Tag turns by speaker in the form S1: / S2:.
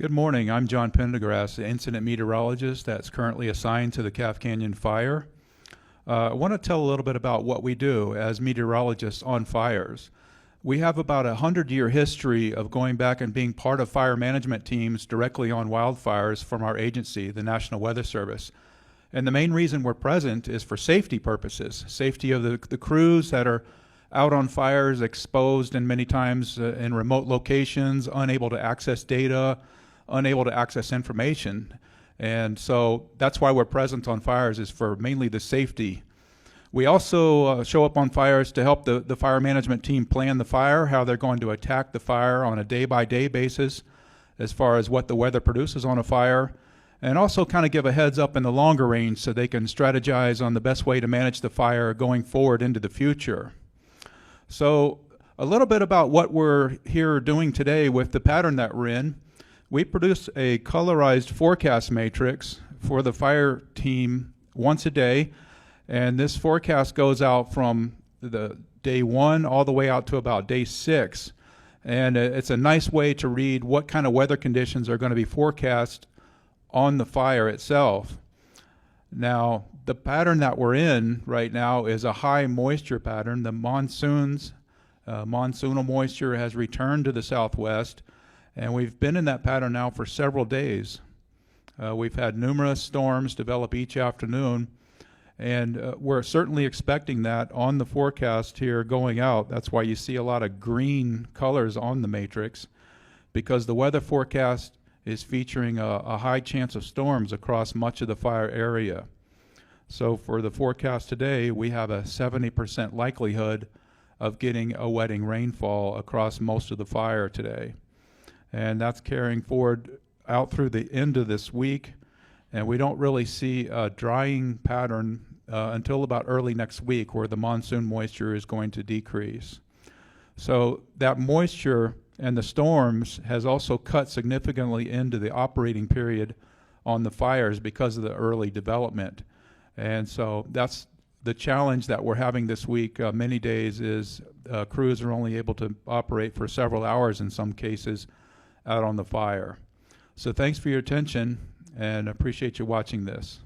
S1: Good morning. I'm John Pendergrast, the incident meteorologist that's currently assigned to the Calf Canyon Fire. I want to tell a little bit about what we do as meteorologists on fires. We have about a 100-year history of going back and being part of fire management teams directly on wildfires from our agency, the National Weather Service. And the main reason we're present is for safety purposes, safety of the crews that are out on fires, exposed and many times in remote locations, unable to access data, unable to access information. And so that's why we're present on fires, is for mainly the safety. We also show up on fires to help the fire management team plan the fire, how they're going to attack the fire on a day-by-day basis as far as what the weather produces on a fire, and also kind of give a heads up in the longer range so they can strategize on the best way to manage the fire going forward into the future. So a little bit about what we're here doing today with the pattern that we're in. We produce a colorized forecast matrix for the fire team once a day, and this forecast goes out from the day 1 all the way out to about day 6. And it's a nice way to read what kind of weather conditions are going to be forecast on the fire itself. Now, the pattern that we're in right now is a high moisture pattern. The monsoonal moisture has returned to the southwest, and we've been in that pattern now for several days. We've had numerous storms develop each afternoon, and we're certainly expecting that on the forecast here going out. That's why you see a lot of green colors on the matrix, because the weather forecast is featuring a high chance of storms across much of the fire area. So for the forecast today, we have a 70% likelihood of getting a wetting rainfall across most of the fire today. And that's carrying forward out through the end of this week, and we don't really see a drying pattern until about early next week, where the monsoon moisture is going to decrease. So that moisture and the storms has also cut significantly into the operating period on the fires because of the early development. And so that's the challenge that we're having this week. Many days is crews are only able to operate for several hours in some cases out on the fire. So thanks for your attention, and appreciate you watching this.